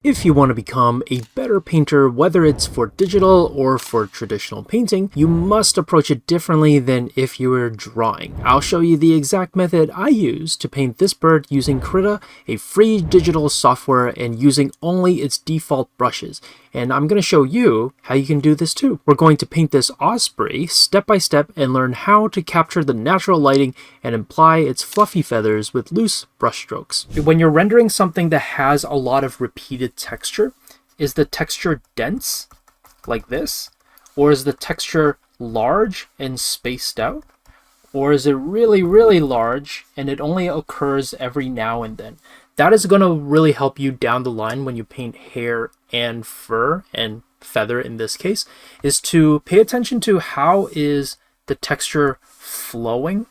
If you want to become a better painter, whether it's for digital or for traditional painting, you must approach it differently than if you were drawing. I'll show you the exact method I use to paint this bird using Krita, a free digital software, and using only its default brushes. And I'm going to show you how you can do this too. We're going to paint this osprey step by step and learn how to capture the natural lighting and imply its fluffy feathers with loose brushstrokes. When you're rendering something that has a lot of repeated texture, is the texture dense like this, or is the texture large and spaced out, or is it really large and it only occurs every now and then? That is going to really help you down the line when you paint hair and fur and feather in this case, is to pay attention to how is the texture flowing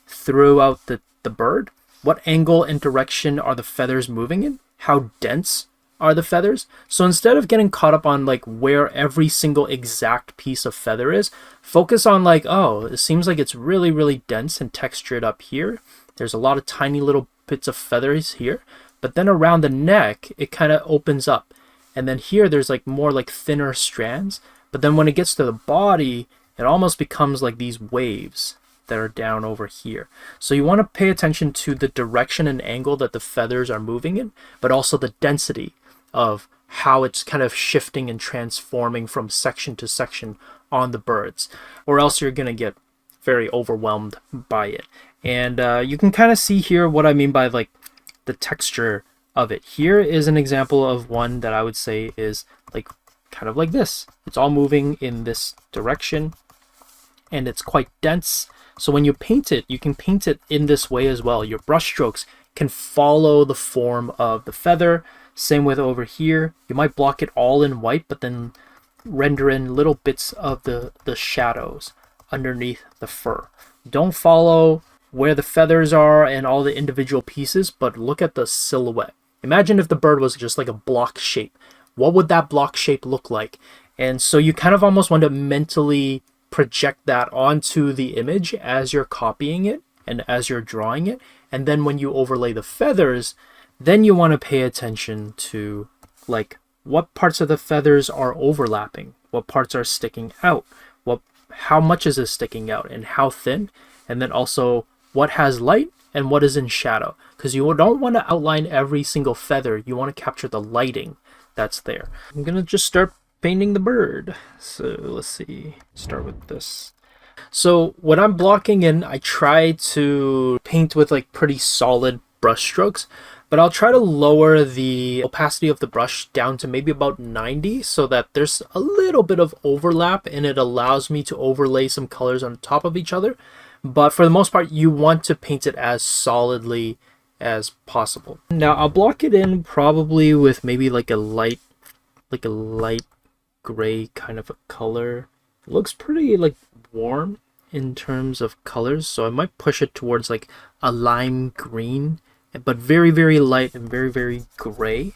throughout the bird. What angle and direction are the feathers moving in? How dense are the feathers? So instead of getting caught up on like where every single exact piece of feather is, focus on like, oh, it seems like it's really dense and textured up here. There's a lot of tiny little bits of feathers here, but then around the neck it kind of opens up, and then here there's like more like thinner strands, but then when it gets to the body it almost becomes like these waves that are down over here. So you want to pay attention to the direction and angle that the feathers are moving in, but also the density of how it's kind of shifting and transforming from section to section on the birds, or else you're going to get very overwhelmed by it. And you can kind of see here what I mean by like the texture of it. Here is an example of one that I would say is like kind of like this. It's all moving in this direction and it's quite dense. So when you paint it, you can paint it in this way as well. Your brush strokes can follow the form of the feather. Same with over here. You might block it all in white, but then render in little bits of the shadows underneath the fur. Don't follow where the feathers are and all the individual pieces, but look at the silhouette. Imagine if the bird was just like a block shape. What would that block shape look like? And so you kind of almost want to mentally project that onto the image as you're copying it and as you're drawing it. And then when you overlay the feathers, then you want to pay attention to like what parts of the feathers are overlapping, what parts are sticking out, how much is it sticking out and how thin, and then also what has light and what is in shadow, because you don't want to outline every single feather. You want to capture the lighting that's there. I'm gonna just start painting the bird. So let's see, start with this. So when I'm blocking in, I try to paint with like pretty solid brush strokes, but I'll try to lower the opacity of the brush down to maybe about 90 so that there's a little bit of overlap and it allows me to overlay some colors on top of each other. But for the most part, you want to paint it as solidly as possible. Now I'll block it in probably with maybe like a light gray kind of a color. It looks pretty like warm in terms of colors, so I might push it towards like a lime green, but very light and very gray.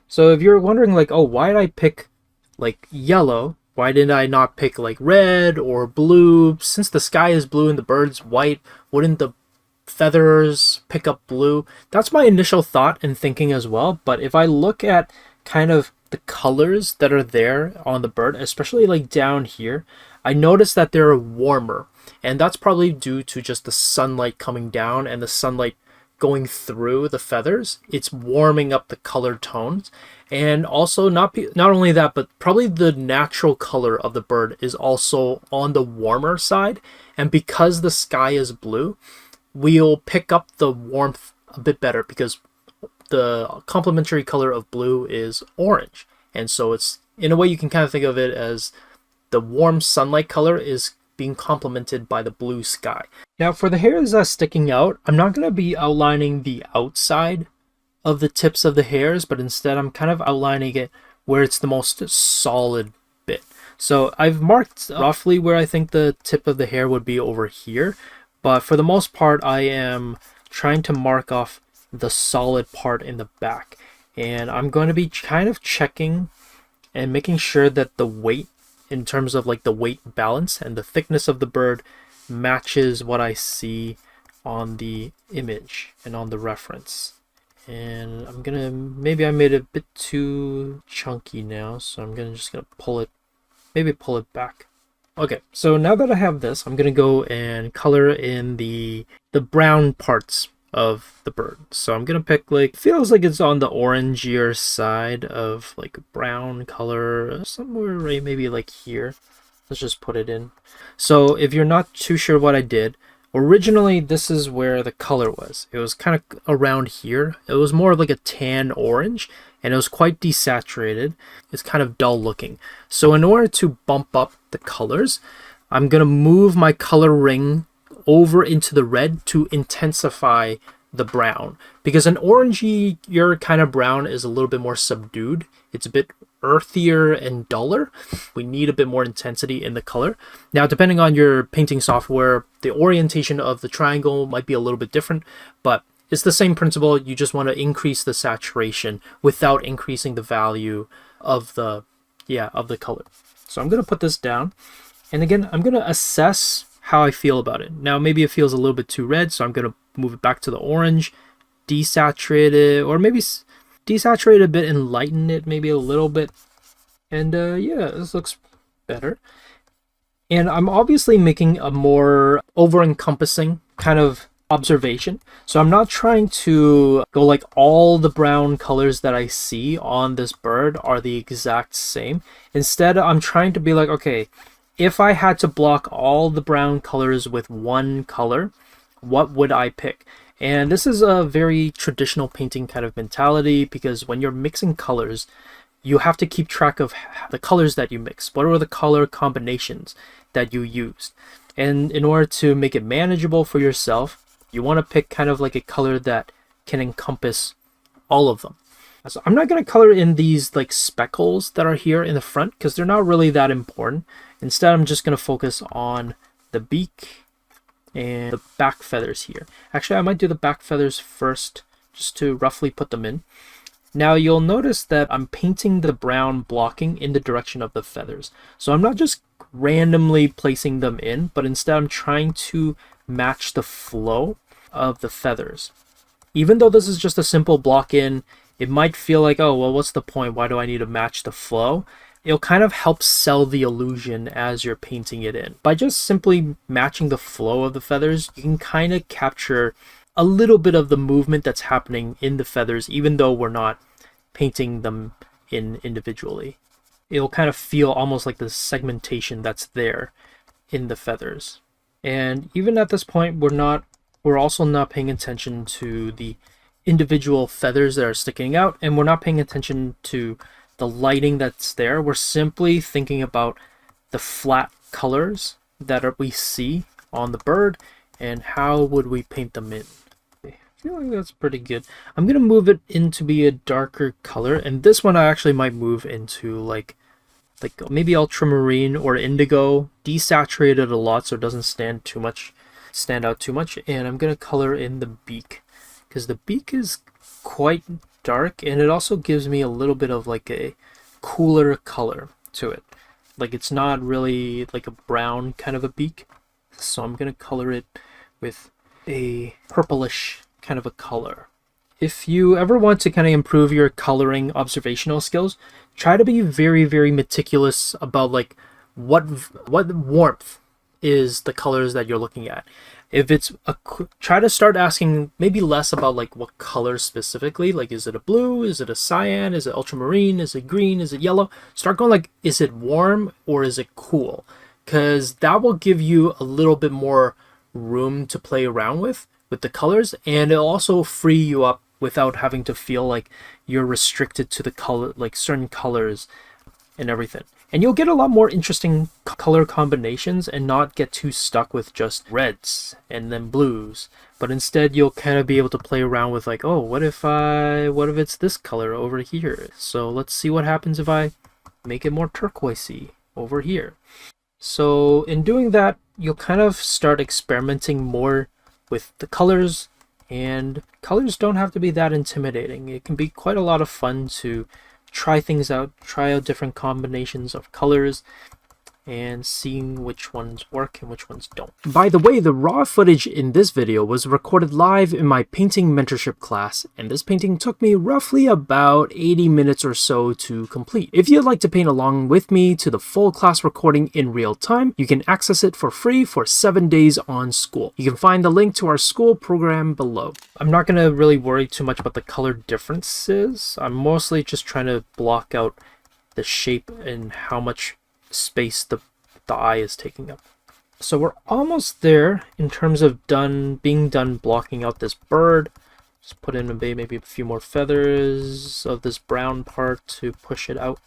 So if you're wondering like, oh, why did I pick like yellow? Why did I not pick like red or blue? Since the sky is blue and the bird's white, wouldn't the feathers pick up blue? That's my initial thought and thinking as well. But if I look at kind of the colors that are there on the bird, especially like down here, I notice that they're warmer. And that's probably due to just the sunlight coming down and the sunlight going through the feathers. It's warming up the color tones. And also not only that, but probably the natural color of the bird is also on the warmer side. And because the sky is blue, we'll pick up the warmth a bit better because the complementary color of blue is orange. And so it's, in a way, you can kind of think of it as the warm sunlight color is being complemented by the blue sky. Now for the hairs that's sticking out, I'm not going to be outlining the outside of the tips of the hairs, but instead I'm kind of outlining it where it's the most solid bit. So I've marked roughly where I think the tip of the hair would be over here, but for the most part I am trying to mark off the solid part in the back. And I'm going to be kind of checking and making sure that the weight, in terms of like the weight balance and the thickness of the bird, matches what I see on the image and on the reference. And I'm gonna, maybe I made it a bit too chunky now, so I'm just gonna pull it, maybe pull it back. Okay, so now that I have this, I'm gonna go and color in the brown parts of the bird. So I'm gonna pick, like, feels like it's on the orangier side of like brown color, somewhere right maybe like here. Let's just put it in. So if you're not too sure what I did, originally this is where the color was. It was kind of around here. It was more of like a tan orange, and it was quite desaturated. It's kind of dull looking. So in order to bump up the colors, I'm gonna move my color ring over into the red to intensify the brown, because an orangier kind of brown is a little bit more subdued. It's a bit earthier and duller. We need a bit more intensity in the color. Now, depending on your painting software, the orientation of the triangle might be a little bit different, but it's the same principle. You just want to increase the saturation without increasing the value of the color. So I'm going to put this down, and again, I'm going to assess how I feel about it. Now, maybe it feels a little bit too red, so I'm going to move it back to the orange, desaturate it, or maybe desaturate a bit and lighten it maybe a little bit. And yeah, this looks better. And I'm obviously making a more over-encompassing kind of observation. So I'm not trying to go like all the brown colors that I see on this bird are the exact same. Instead, I'm trying to be like, okay, if I had to block all the brown colors with one color, what would I pick? And this is a very traditional painting kind of mentality, because when you're mixing colors, you have to keep track of the colors that you mix. What are the color combinations that you used? And in order to make it manageable for yourself, you want to pick kind of like a color that can encompass all of them. So I'm not going to color in these like speckles that are here in the front, because they're not really that important. Instead, I'm just going to focus on the beak and the back feathers here. Actually, I might do the back feathers first, just to roughly put them in. Now you'll notice that I'm painting the brown blocking in the direction of the feathers. So I'm not just randomly placing them in, but instead I'm trying to match the flow of the feathers. Even though this is just a simple block in, it might feel like, oh, well, what's the point? Why do I need to match the flow? It'll kind of help sell the illusion as you're painting it in. By just simply matching the flow of the feathers, you can kind of capture a little bit of the movement that's happening in the feathers, even though we're not painting them in individually. It'll kind of feel almost like the segmentation that's there in the feathers. And even at this point, we're also not paying attention to the individual feathers that are sticking out, and we're not paying attention to the lighting that's there. We're simply thinking about the flat colors that we see on the bird and how would we paint them in. I feel like that's pretty good. I'm gonna move it in to be a darker color, and this one I actually might move into like maybe ultramarine or indigo, desaturated a lot so it doesn't stand out too much. And I'm gonna color in the beak, because the beak is quite dark, and it also gives me a little bit of like a cooler color to it. Like, it's not really like a brown kind of a beak, so I'm gonna color it with a purplish kind of a color. If you ever want to kind of improve your coloring observational skills, try to be very, very meticulous about like what warmth is the colors that you're looking at. If it's try to start asking maybe less about like what color specifically, like is it a blue, is it a cyan, is it ultramarine, is it green, is it yellow? Start going like, is it warm or is it cool? Because that will give you a little bit more room to play around with the colors, and it'll also free you up without having to feel like you're restricted to the color, like certain colors and everything. And you'll get a lot more interesting color combinations and not get too stuck with just reds and then blues. But instead you'll kind of be able to play around with like, oh, what if it's this color over here? So let's see what happens if I make it more turquoisey over here. So in doing that, you'll kind of start experimenting more with the colors, and colors don't have to be that intimidating. It can be quite a lot of fun to try things out, try out different combinations of colors, and seeing which ones work and which ones don't. By the way, the raw footage in this video was recorded live in my painting mentorship class, and this painting took me roughly about 80 minutes or so to complete. If you'd like to paint along with me to the full class recording in real time, you can access it for free for 7 days on School. You can find the link to our School program below. I'm not going to really worry too much about the color differences. I'm mostly just trying to block out the shape and how much space the eye is taking up. So we're almost there in terms of being done blocking out this bird. Just put in maybe a few more feathers of this brown part to push it out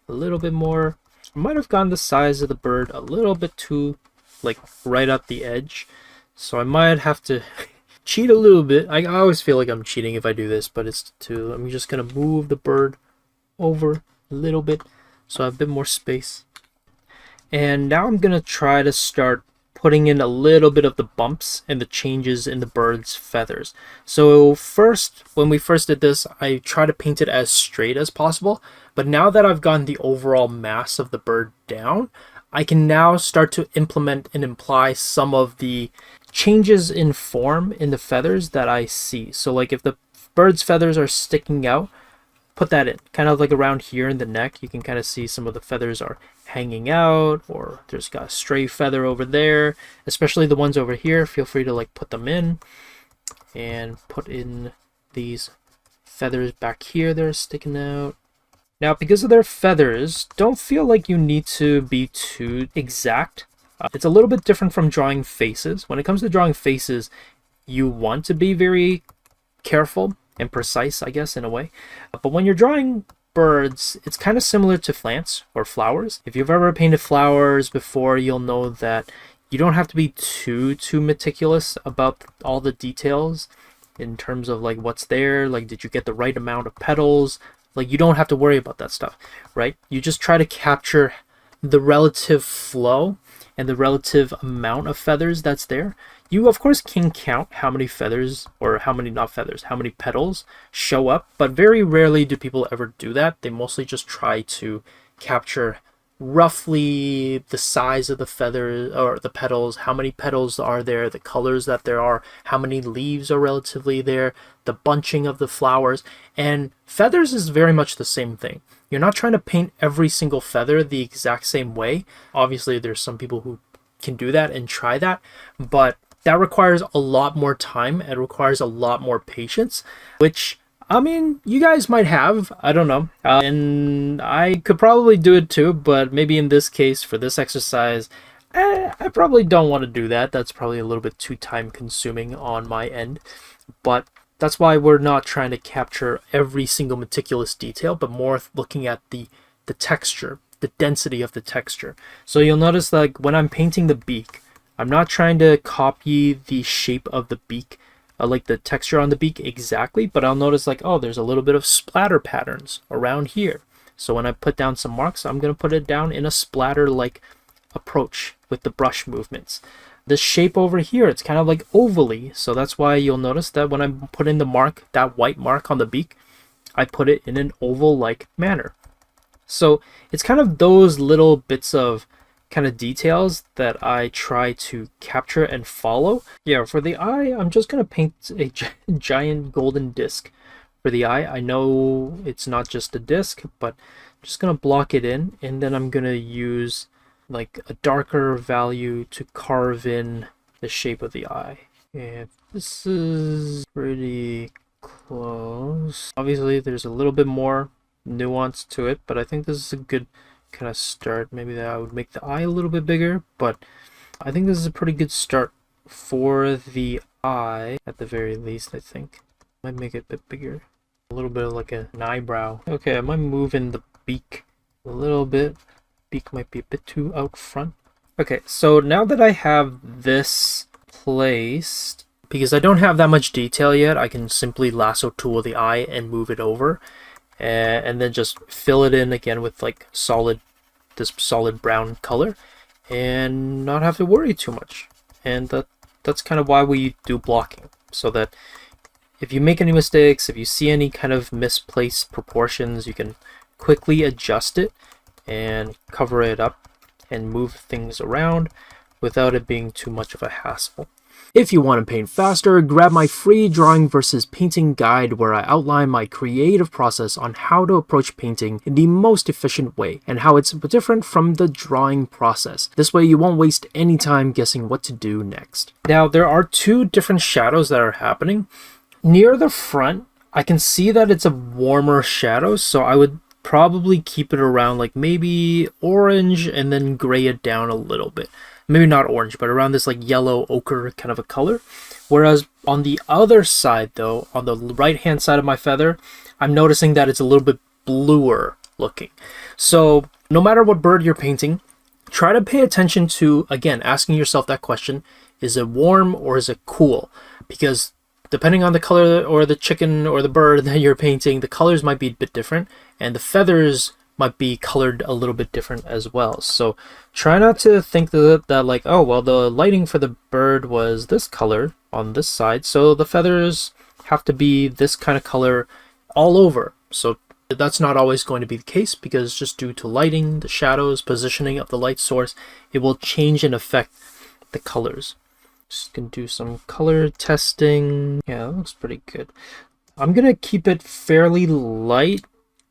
a little bit more. I might have gone the size of the bird a little bit too like right at the edge, so I might have to cheat a little bit. I always feel like I'm cheating if I do this, but I'm just gonna move the bird over a little bit so I have a bit more space. And now I'm gonna try to start putting in a little bit of the bumps and the changes in the bird's feathers. So when we first did this, I tried to paint it as straight as possible, but now that I've gotten the overall mass of the bird down, I can now start to implement and imply some of the changes in form in the feathers that I see. So like if the bird's feathers are sticking out, put that in kind of like around here in the neck. You can kind of see some of the feathers are hanging out, or there's got a stray feather over there, especially the ones over here. Feel free to like put them in and put in these feathers back here that are sticking out. Now, because of their feathers, don't feel like you need to be too exact. It's a little bit different from drawing faces. When it comes to drawing faces, you want to be very careful and precise, I guess, in a way. But when you're drawing birds, it's kind of similar to plants or flowers. If you've ever painted flowers before, you'll know that you don't have to be too meticulous about all the details in terms of like what's there, like did you get the right amount of petals? Like you don't have to worry about that stuff, right? You just try to capture the relative flow and the relative amount of feathers that's there. You of course can count how many feathers, or how many petals show up, but very rarely do people ever do that. They mostly just try to capture roughly the size of the feather or the petals, how many petals are there, the colors that there are, how many leaves are relatively there, the bunching of the flowers. And feathers is very much the same thing. You're not trying to paint every single feather the exact same way. Obviously there's some people who can do that and try that, but that requires a lot more time. It requires a lot more patience, which, I mean, you guys might have, I don't know. And I could probably do it too, but maybe in this case, for this exercise, I probably don't want to do that. That's probably a little bit too time consuming on my end. But that's why we're not trying to capture every single meticulous detail, but more looking at the texture, the density of the texture. So you'll notice like when I'm painting the beak, I'm not trying to copy the shape of the beak, like the texture on the beak exactly, but I'll notice like, oh, there's a little bit of splatter patterns around here. So when I put down some marks, I'm going to put it down in a splatter-like approach with the brush movements. The shape over here, it's kind of like ovally, so that's why you'll notice that when I put in the mark, that white mark on the beak, I put it in an oval-like manner. So it's kind of those little bits of kind of details that I try to capture and follow. Yeah, for the eye, I'm just going to paint a giant golden disc for the eye. I know it's not just a disc, but I'm just going to block it in, and then I'm going to use like a darker value to carve in the shape of the eye. And this is pretty close. Obviously, there's a little bit more nuance to it, but I think this is a good kind of start. Maybe that I would make the eye a little bit bigger, but I think this is a pretty good start for the eye at the very least. I think might make it a bit bigger, a little bit of like an eyebrow. Okay, I might move in the beak a little bit. Beak might be a bit too out front. Okay, so now that I have this placed, because I don't have that much detail yet, I can simply lasso tool the eye and move it over, and then just fill it in again with like this solid brown color, and not have to worry too much. And that's kind of why we do blocking, so that if you make any mistakes, if you see any kind of misplaced proportions, you can quickly adjust it and cover it up and move things around without it being too much of a hassle. If you want to paint faster, grab my free drawing versus painting guide where I outline my creative process on how to approach painting in the most efficient way and how it's different from the drawing process. This way you won't waste any time guessing what to do next. Now there are two different shadows that are happening. Near the front, I can see that it's a warmer shadow, so I would probably keep it around like maybe orange and then gray it down a little bit. Maybe not orange, but around this like yellow ochre kind of a color. Whereas on the other side though, on the right hand side of my feather, I'm noticing that it's a little bit bluer looking. So no matter what bird you're painting, try to pay attention to, again, asking yourself that question, is it warm or is it cool? Because depending on the color or the chicken or the bird that you're painting, the colors might be a bit different and the feathers might be colored a little bit different as well. So try not to think that like, oh, well, the lighting for the bird was this color on this side, so the feathers have to be this kind of color all over. So that's not always going to be the case, because just due to lighting, the shadows, positioning of the light source, it will change and affect the colors. Just gonna do some color testing. Yeah, that looks pretty good. I'm gonna keep it fairly light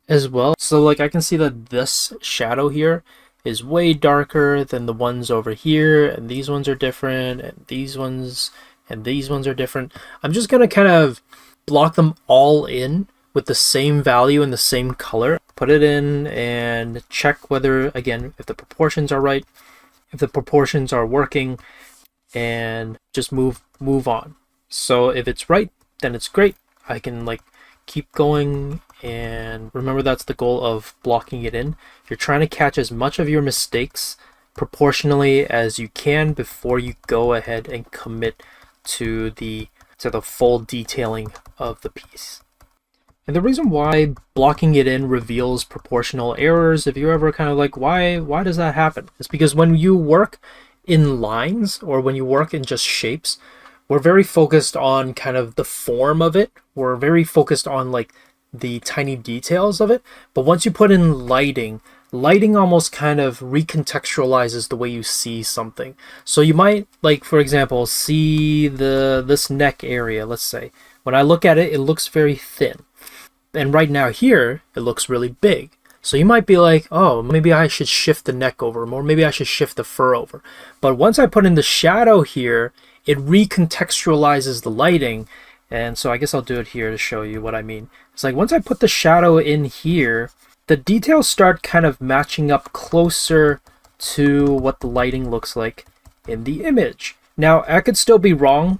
as well. So like I can see that this shadow here is way darker than the ones over here, and these ones are different, and these ones are different. I'm just gonna kind of block them all in with the same value and the same color. Put it in and check whether, again, if the proportions are right, if the proportions are working, and just move on. So if it's right, then it's great. I can like keep going, and remember that's the goal of blocking it in. You're trying to catch as much of your mistakes proportionally as you can before you go ahead and commit to the full detailing of the piece. And the reason why blocking it in reveals proportional errors, if you're ever kind of like, why does that happen? It's because when you work in lines or when you work in just shapes, we're very focused on kind of the form of it. We're very focused on like the tiny details of it. But once you put in lighting almost kind of recontextualizes the way you see something. So you might, like, for example, see this neck area, let's say. When I look at it, it looks very thin. And right now here, it looks really big. So you might be like, oh, maybe I should shift the neck over, or maybe I should shift the fur over. But once I put in the shadow here, it recontextualizes the lighting. And so I guess I'll do it here to show you what I mean. It's like once I put the shadow in here, the details start kind of matching up closer to what the lighting looks like in the image. Now, I could still be wrong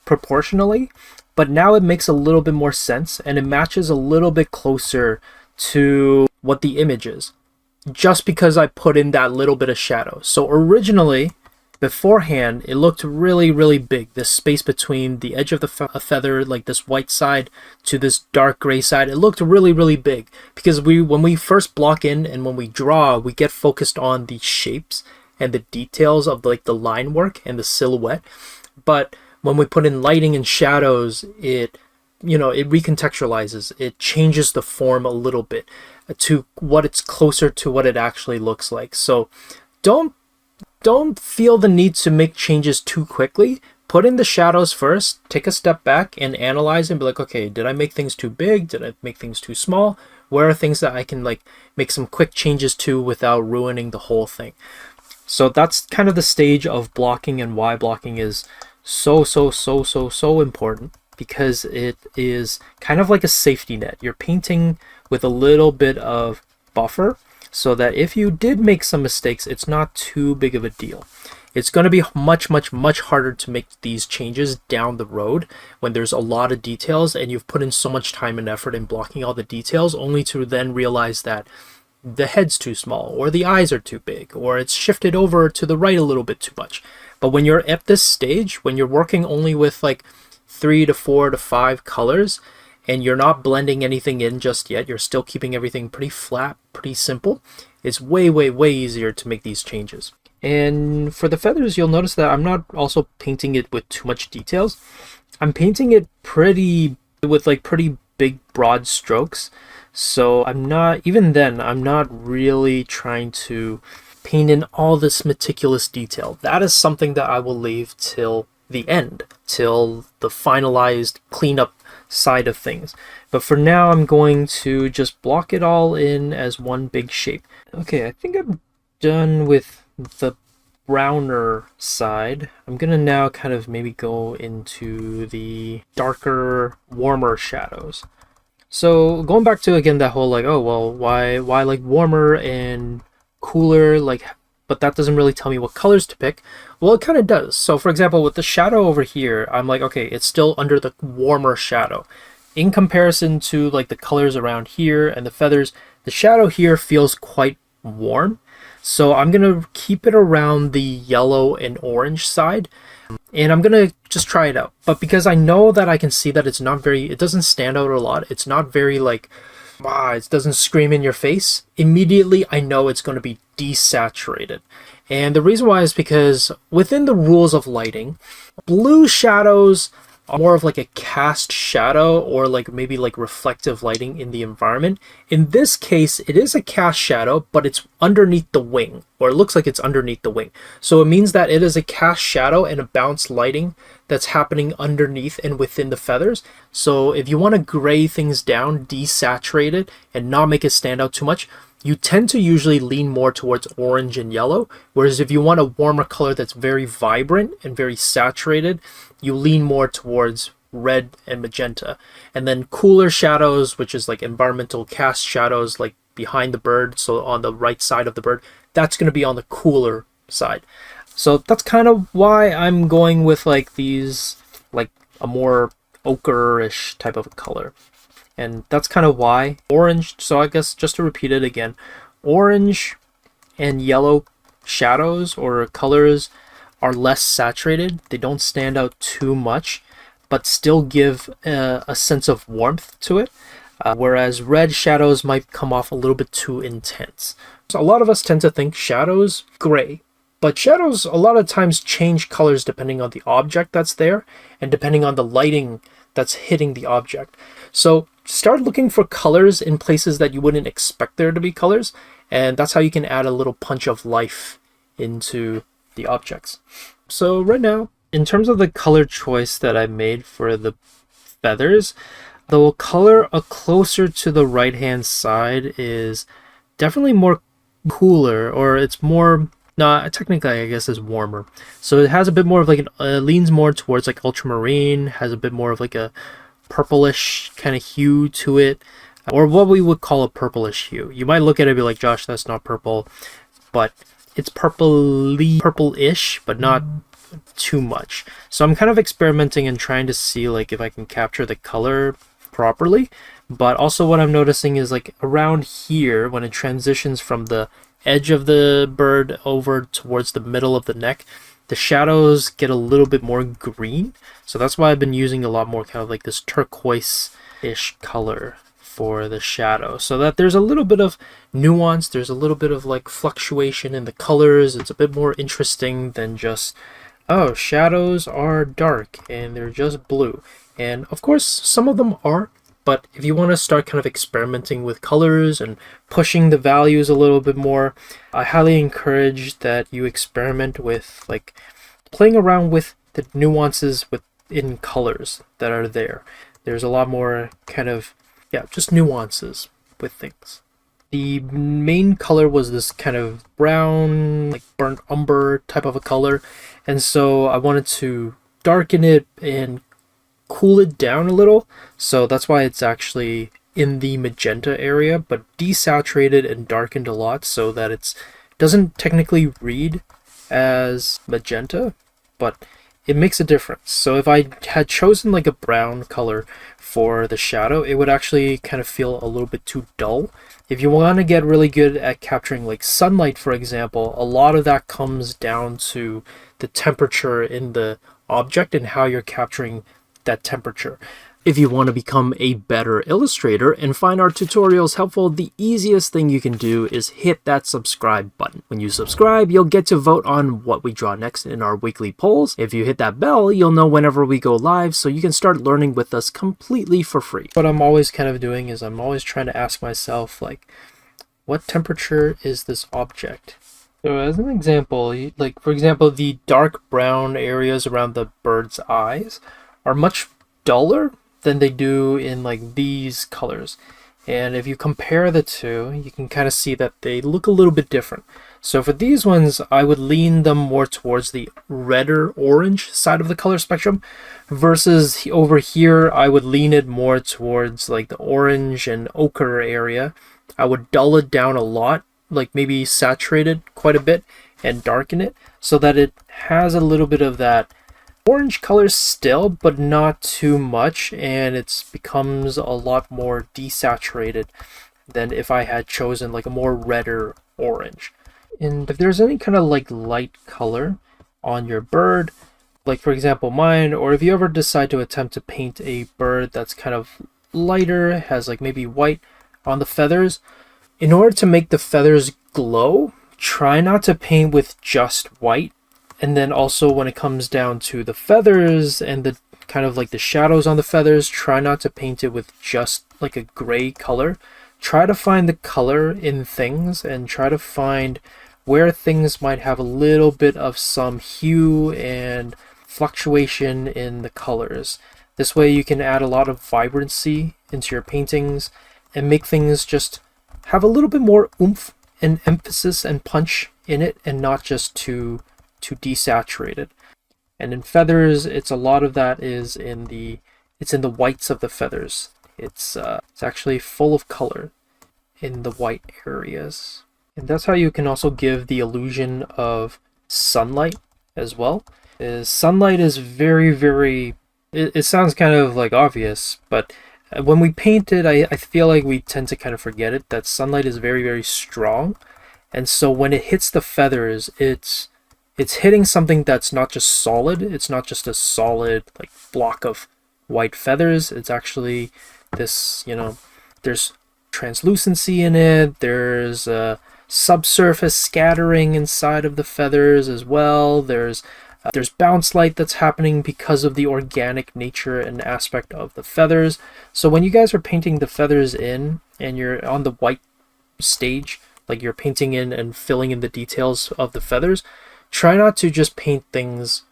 proportionally, but now it makes a little bit more sense and it matches a little bit closer to what the image is, just because I put in that little bit of shadow. So originally, beforehand, it looked really, really big. This space between the edge of the feather, like this white side, to this dark gray side, it looked really, really big. Because when we first block in and when we draw, we get focused on the shapes and the details of like the line work and the silhouette. But when we put in lighting and shadows, it recontextualizes. It changes the form a little bit to what it's closer to what it actually looks like. So don't feel the need to make changes too quickly. Put in the shadows first, take a step back and analyze and be like, okay, did I make things too big? Did I make things too small? Where are things that I can like make some quick changes to without ruining the whole thing? So that's kind of the stage of blocking and why blocking is so important, because it is kind of like a safety net. You're painting with a little bit of buffer so that if you did make some mistakes, it's not too big of a deal. It's going to be much harder to make these changes down the road when there's a lot of details and you've put in so much time and effort in blocking all the details, only to then realize that the head's too small or the eyes are too big or it's shifted over to the right a little bit too much. But when you're at this stage, when you're working only with like 3 to 4 to 5 colors and you're not blending anything in just yet, you're still keeping everything pretty flat, pretty simple, it's way easier to make these changes. And for the feathers, you'll notice that I'm not also painting it with too much details. I'm painting it with pretty big broad strokes. So I'm not really trying to paint in all this meticulous detail. That is something that I will leave till the end, till the finalized cleanup side of things. But for now, I'm going to just block it all in as one big shape. Okay, I think I'm done with the browner side. I'm gonna now kind of maybe go into the darker, warmer shadows. So going back to again that whole like, oh well, why like warmer and cooler, like, but that doesn't really tell me what colors to pick. Well, it kind of does. So for example, with the shadow over here, I'm like, okay, it's still under the warmer shadow. In comparison to like the colors around here and the feathers, the shadow here feels quite warm. So I'm going to keep it around the yellow and orange side, and I'm going to just try it out. But because I know that I can see that it doesn't stand out a lot. It's not very like, it doesn't scream in your face. Immediately, I know it's going to be desaturated. And the reason why is because within the rules of lighting, blue shadows are more of like a cast shadow or like maybe like reflective lighting in the environment. In this case, it is a cast shadow, but it's underneath the wing, or it looks like it's underneath the wing. So it means that it is a cast shadow and a bounce lighting that's happening underneath and within the feathers. So if you want to gray things down, desaturate it, and not make it stand out too much, you tend to usually lean more towards orange and yellow, whereas if you want a warmer color that's very vibrant and very saturated, you lean more towards red and magenta. And then cooler shadows, which is like environmental cast shadows, like behind the bird, so on the right side of the bird, that's going to be on the cooler side. So that's kind of why I'm going with like these, like a more ochre-ish type of color. And that's kind of why orange, so I guess just to repeat it again, orange and yellow shadows or colors are less saturated. They don't stand out too much, but still give a sense of warmth to it. Whereas red shadows might come off a little bit too intense. So a lot of us tend to think shadows gray, but shadows a lot of times change colors depending on the object that's there and depending on the lighting that's hitting the object. So start looking for colors in places that you wouldn't expect there to be colors, and that's how you can add a little punch of life into the objects. So right now, in terms of the color choice that I made for the feathers, the color closer to the right hand side is definitely more cooler, or it's more, no, technically I guess is warmer. So it has a bit more of like leans more towards like ultramarine, has a bit more of like a purplish kind of hue to it, or what we would call a purplish hue. You might look at it and be like, Josh, that's not purple, but it's purple-ish, but not too much. So I'm kind of experimenting and trying to see like if I can capture the color properly. But also what I'm noticing is like around here, when it transitions from the edge of the bird over towards the middle of the neck, the shadows get a little bit more green. So that's why I've been using a lot more kind of like this turquoise-ish color for the shadow, so that there's a little bit of nuance, there's a little bit of like fluctuation in the colors. It's a bit more interesting than just, oh, shadows are dark and they're just blue. And of course some of them are, but if you want to start kind of experimenting with colors and pushing the values a little bit more, I highly encourage that you experiment with like playing around with the nuances within colors that are there. There's a lot more kind of, yeah, just nuances with things. The main color was this kind of brown, like burnt umber type of a color, and so I wanted to darken it and cool it down a little. So that's why it's actually in the magenta area, but desaturated and darkened a lot so that it doesn't technically read as magenta, but it makes a difference. So if I had chosen like a brown color for the shadow, it would actually kind of feel a little bit too dull. If you want to get really good at capturing like sunlight, for example, a lot of that comes down to the temperature in the object and how you're capturing that temperature. If you want to become a better illustrator and find our tutorials helpful, the easiest thing you can do is hit that subscribe button. When you subscribe, you'll get to vote on what we draw next in our weekly polls. If you hit that bell, you'll know whenever we go live, so you can start learning with us completely for free. What I'm always kind of doing is I'm always trying to ask myself, like, what temperature is this object? So as an example, like for example, the dark brown areas around the bird's eyes are much duller than they do in like these colors. And if you compare the two, you can kind of see that they look a little bit different. So for these ones, I would lean them more towards the redder orange side of the color spectrum, versus over here, I would lean it more towards like the orange and ochre area. I would dull it down a lot, like maybe saturate it quite a bit and darken it so that it has a little bit of that orange color still, but not too much, and it becomes a lot more desaturated than if I had chosen like a more redder orange. And if there's any kind of like light color on your bird, like for example mine, or if you ever decide to attempt to paint a bird that's kind of lighter, has like maybe white on the feathers, in order to make the feathers glow, try not to paint with just white. And then also when it comes down to the feathers and the kind of like the shadows on the feathers, try not to paint it with just like a gray color. Try to find the color in things and try to find where things might have a little bit of some hue and fluctuation in the colors. This way you can add a lot of vibrancy into your paintings and make things just have a little bit more oomph and emphasis and punch in it, and not just too desaturated. And in feathers, it's a lot of that is in the whites of the feathers. It's actually full of color in the white areas. And that's how you can also give the illusion of sunlight as well. Sunlight is very, very, it sounds kind of like obvious, but when we paint it, I feel like we tend to kind of forget it, that sunlight is very, very strong. And so when it hits the feathers, it's hitting something that's not just solid. It's not just a solid like block of white feathers. It's actually this, there's translucency in it. There's subsurface scattering inside of the feathers as well. There's bounce light that's happening because of the organic nature and aspect of the feathers. So when you guys are painting the feathers in and you're on the white stage, like you're painting in and filling in the details of the feathers, try not to just paint things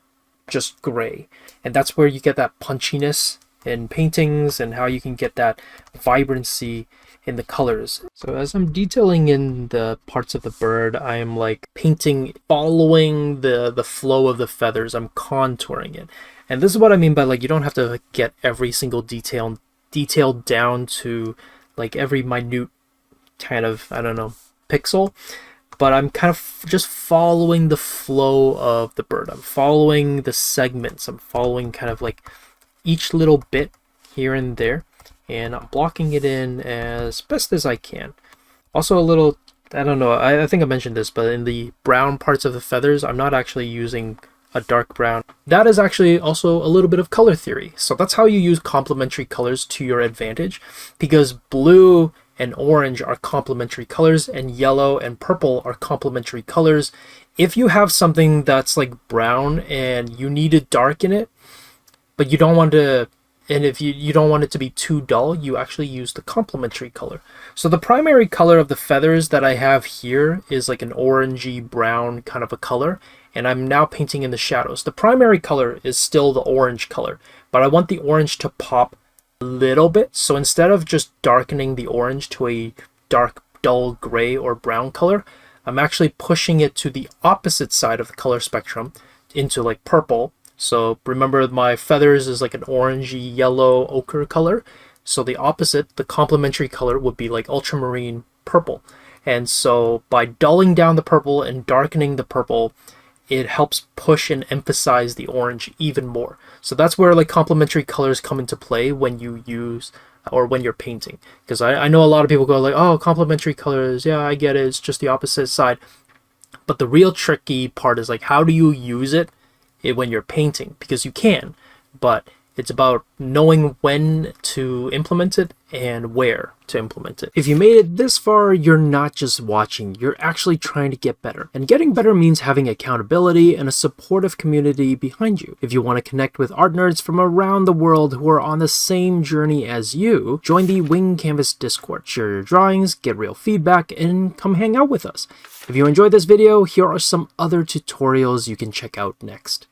just gray. And that's where you get that punchiness in paintings and how you can get that vibrancy in the colors. So as I'm detailing in the parts of the bird, I am like painting following the flow of the feathers. I'm contouring it. And this is what I mean by like you don't have to get every single detail down to like every minute kind of, I don't know, pixel. But I'm kind of just following the flow of the bird. I'm following the segments. I'm following kind of like each little bit here and there, and I'm blocking it in as best as I can. Also a little, I don't know, I think I mentioned this, but in the brown parts of the feathers, I'm not actually using a dark brown. That is actually also a little bit of color theory. So that's how you use complementary colors to your advantage, because blue and orange are complementary colors, and yellow and purple are complementary colors. If you have something that's like brown and you need to darken it, but you don't want to, and if you don't want it to be too dull, you actually use the complementary color. So the primary color of the feathers that I have here is like an orangey brown kind of a color, and I'm now painting in the shadows. The primary color is still the orange color, but I want the orange to pop a little bit. So instead of just darkening the orange to a dark, dull gray or brown color, I'm actually pushing it to the opposite side of the color spectrum into like purple. So remember, my feathers is like an orangey yellow ochre color. So the opposite, the complementary color, would be like ultramarine purple. And so by dulling down the purple and darkening the purple, it helps push and emphasize the orange even more. So that's where like complementary colors come into play when you use or when you're painting. Because I know a lot of people go like, oh, complementary colors, yeah, I get it, it's just the opposite side. But the real tricky part is like, how do you use it when you're painting? Because you can, but It's about knowing when to implement it and where to implement it. If you made it this far, you're not just watching, you're actually trying to get better. And getting better means having accountability and a supportive community behind you. If you want to connect with art nerds from around the world who are on the same journey as you, join the Wing Canvas Discord. Share your drawings, get real feedback, and come hang out with us. If you enjoyed this video, here are some other tutorials you can check out next.